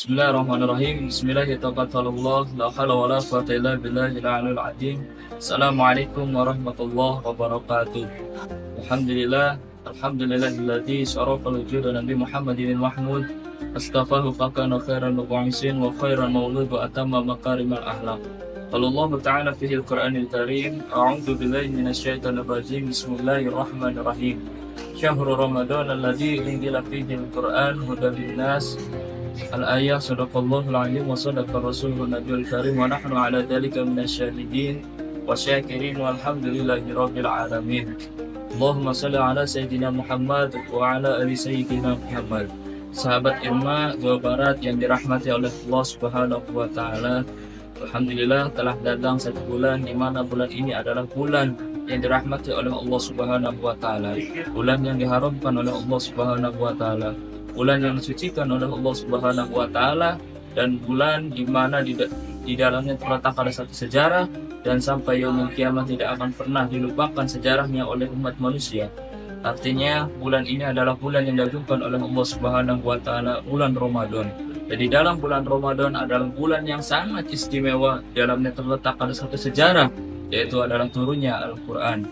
Bismillahirrahmanirrahim. Bismillahirrahmanirrahim. La haula wala quwwata illa billahil aliyyil azim. Assalamualaikum warahmatullahi wabarakatuh. Alhamdulillahilladzi syarafa wujuda Nabi Muhammadin Mahmud astafahu fakana khairan mu'amisin wa khairan maulud wa atamma makarimal akhlaq. Qala Allah Ta'ala fihi al-Qur'anil Karim, a'udzu billahi minasyaitonir rajim. Bismillahirrahmanirrahim. Syahrul Ramadan alladzi unzila fihi al-Qur'an hudan lin-nas. Al-ayah sadaqallahul alim wa sadaqa rasulun nabiyul karim wa nahnu ala dhalika minasyahidin wa syakirin walhamdulillahi rabbil alamin. Allahumma salli ala sayyidina Muhammad wa ala ali sayyidina Muhammad. Sahabat Irma Jawa Barat yang dirahmati oleh Allah Subhanahu wa taala. Alhamdulillah telah datang satu bulan di mana bulan ini adalah bulan yang dirahmati oleh Allah Subhanahu wa taala. Bulan yang diharamkan oleh Allah Subhanahu wa taala. Bulan yang disucikan oleh Allah Subhanahu wa taala, dan bulan di mana di dalamnya terletak ada satu sejarah, dan sampai yaumul kiamat tidak akan pernah dilupakan sejarahnya oleh umat manusia. Artinya bulan ini adalah bulan yang diajukan oleh Allah Subhanahu wa taala, bulan Ramadan. Jadi dalam bulan Ramadan adalah bulan yang sangat istimewa, di dalamnya terletak ada satu sejarah, yaitu adalah turunnya Al-Qur'an.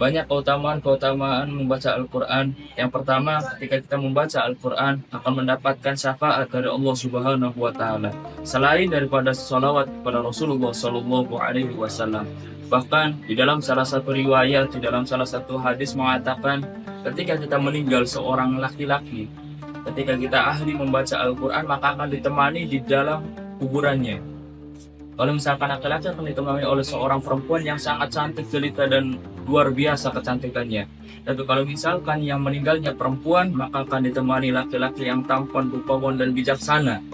Banyak keutamaan membaca Al-Quran. Yang pertama, ketika kita membaca Al-Quran akan mendapatkan syafaat dari Allah Subhanahu wa taala. Selain daripada sholawat kepada Rasulullah Shallallahu alaihi wasallam. Bahkan di dalam salah satu riwayat, di dalam salah satu hadis mengatakan, ketika kita meninggal seorang laki-laki, ketika kita ahli membaca Al-Quran, maka akan ditemani di dalam kuburannya. Kalau misalkan laki-laki akan ditemani oleh seorang perempuan yang sangat cantik, jelita, dan luar biasa kecantikannya. Tapi kalau misalkan yang meninggalnya perempuan, maka akan ditemani laki-laki yang tampan, rupawan, dan bijaksana.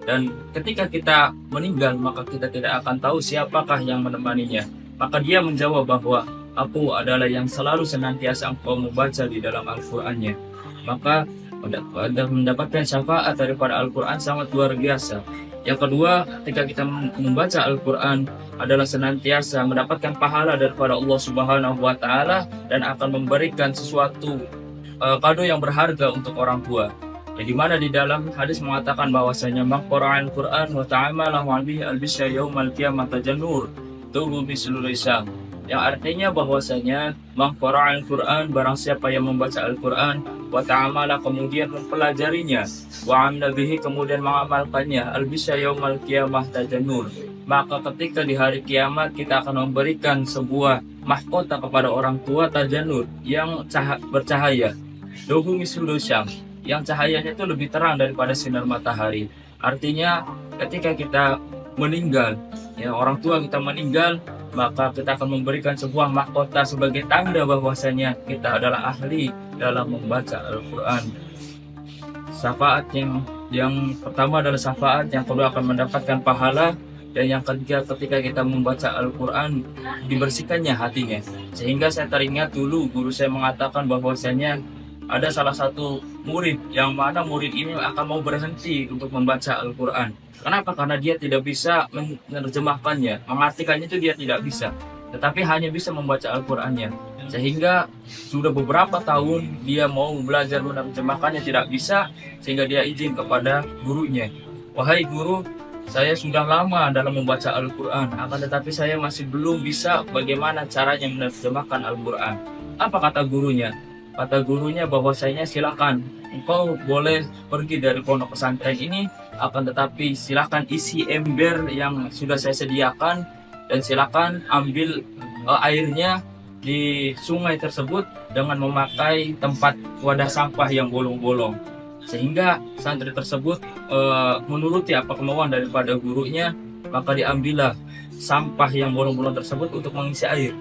Dan ketika kita meninggal, maka kita tidak akan tahu siapakah yang menemaninya. Maka dia menjawab bahwa aku adalah yang selalu senantiasa engkau membaca di dalam Al-Qur'annya. Maka mendapatkan syafaat daripada Al-Quran sangat luar biasa. Yang kedua, ketika kita membaca Al-Quran adalah senantiasa mendapatkan pahala daripada Allah Subhanahu wa taala, dan akan memberikan sesuatu kado yang berharga untuk orang tua. Di mana di dalam hadis mengatakan bahwasanya maqra'al Quran wa ta'amala bihi albisya yaumal qiyamah tajannur tubu bisul lisan. Yang artinya bahwasanya maqra'al Quran, barang siapa yang membaca Al-Quran, wa ta'amala kemudian mempelajarinya, wa amila bihi kemudian mengamalkannya, albisya yaumal qiyamah tajannur, maka ketika di hari kiamat kita akan memberikan sebuah mahkota kepada orang tua tajannur yang bercahaya, dohu mislu syams, yang cahayanya itu lebih terang daripada sinar matahari. Artinya ketika kita meninggal, ya orang tua kita meninggal, maka kita akan memberikan sebuah mahkota sebagai tanda bahwasanya kita adalah ahli dalam membaca Al-Quran. Syafaat yang pertama adalah syafaat, yang kedua akan mendapatkan pahala, dan yang ketiga ketika kita membaca Al-Quran dibersihkannya hatinya. Sehingga saya teringat dulu guru saya mengatakan bahwasanya ada salah satu murid yang mana murid ini akan mau berhenti untuk membaca Al-Quran. Kenapa? Karena dia tidak bisa menerjemahkannya, mengartikannya itu dia tidak bisa, tetapi hanya bisa membaca Al-Qurannya. Sehingga sudah beberapa tahun dia mau belajar menerjemahkannya, tidak bisa, sehingga dia izin kepada gurunya, wahai guru, saya sudah lama dalam membaca Al-Quran, akan tetapi saya masih belum bisa bagaimana caranya menerjemahkan Al-Quran. Apa kata gurunya? Kata gurunya bahwasanya silakan, engkau boleh pergi dari pondok pesantren ini, akan tetapi silakan isi ember yang sudah saya sediakan, dan silakan ambil airnya di sungai tersebut dengan memakai tempat wadah sampah yang bolong-bolong. Sehingga santri tersebut menuruti apa kemauan daripada gurunya, maka diambillah sampah yang bolong-bolong tersebut untuk mengisi air.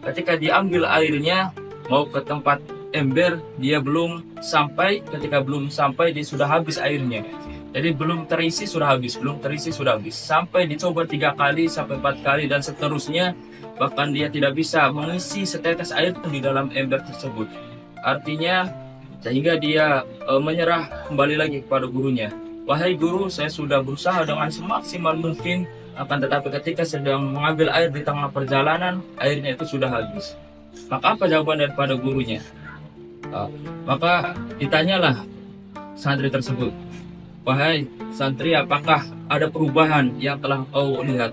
Ketika diambil airnya mau ke tempat ember, dia belum sampai. Ketika belum sampai, dia sudah habis airnya. Jadi belum terisi sudah habis, belum terisi sudah habis. Sampai dicoba 3 kali sampai 4 kali dan seterusnya, bahkan dia tidak bisa mengisi setetes air pun di dalam ember tersebut. Artinya sehingga dia menyerah kembali lagi kepada gurunya. Wahai guru, saya sudah berusaha dengan semaksimal mungkin, akan tetapi ketika sedang mengambil air di tengah perjalanan, airnya itu sudah habis. Maka apa jawaban daripada gurunya? Maka ditanyalah santri tersebut, "Wahai santri, apakah ada perubahan yang telah kau lihat?"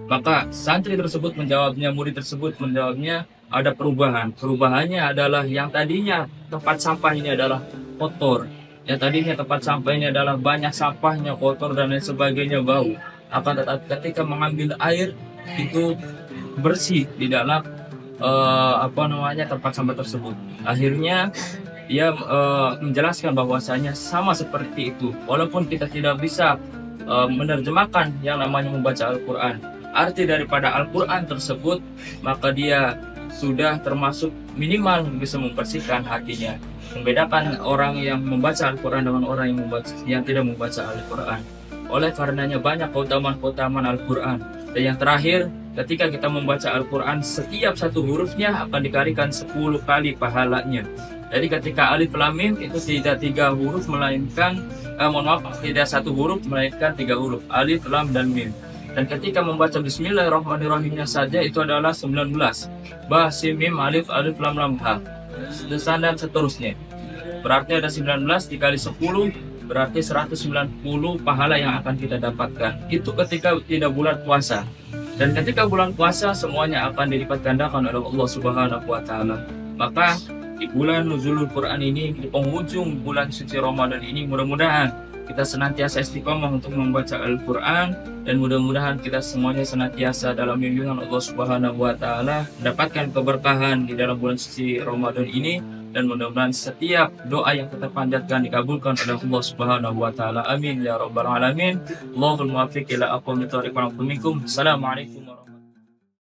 Maka santri tersebut menjawabnya, murid tersebut menjawabnya, ada perubahan. Perubahannya adalah yang tadinya tempat sampah ini adalah kotor. Yang tadinya tempat sampah ini adalah banyak sampahnya, kotor dan lain sebagainya, bau. Akan tetapi ketika mengambil air itu bersih di dalam tempat sampah tersebut. Akhirnya ia menjelaskan bahwasanya sama seperti itu. Walaupun kita tidak bisa menerjemahkan yang namanya membaca Al-Quran, arti daripada Al-Quran tersebut, maka dia sudah termasuk minimal bisa membersihkan hatinya. Membedakan orang yang membaca Al-Quran dengan orang yang tidak membaca Al-Quran. Oleh karenanya banyak keutamaan-keutamaan Al-Quran. Dan yang terakhir, ketika kita membaca Al-Quran, setiap satu hurufnya akan dikalikan 10 kali pahalanya. Jadi ketika Alif Lam Mim itu tidak 3 huruf melainkan tidak 1 huruf melainkan 3 huruf, Alif, Lam, dan Mim. Dan ketika membaca Bismillahirrahmanirrahimnya saja itu adalah 19. Ba, Sim, Mim, Alif, Alif, Lam, Lam, Ha. Dan seterusnya. Berarti ada 19 dikali 10, berarti 190 pahala yang akan kita dapatkan. Itu ketika tidak bulan puasa. Dan ketika bulan puasa semuanya akan dilipat gandakan oleh Allah Subhanahu wa taala. Maka di bulan nuzulul Quran ini, di penghujung bulan suci Ramadan ini, mudah-mudahan kita senantiasa istiqomah untuk membaca Al-Quran, dan mudah-mudahan kita semuanya senantiasa dalam bimbingan Allah Subhanahu wa taala, mendapatkan keberkahan di dalam bulan suci Ramadan ini, dan mudah-mudahan setiap doa yang kita panjatkan dikabulkan oleh Allah Subhanahu wa taala. Amin ya rabbal alamin. Allahul muwaffiq ila aqwamit thoriq. Assalamualaikum warahmatullahi wabarakatuh.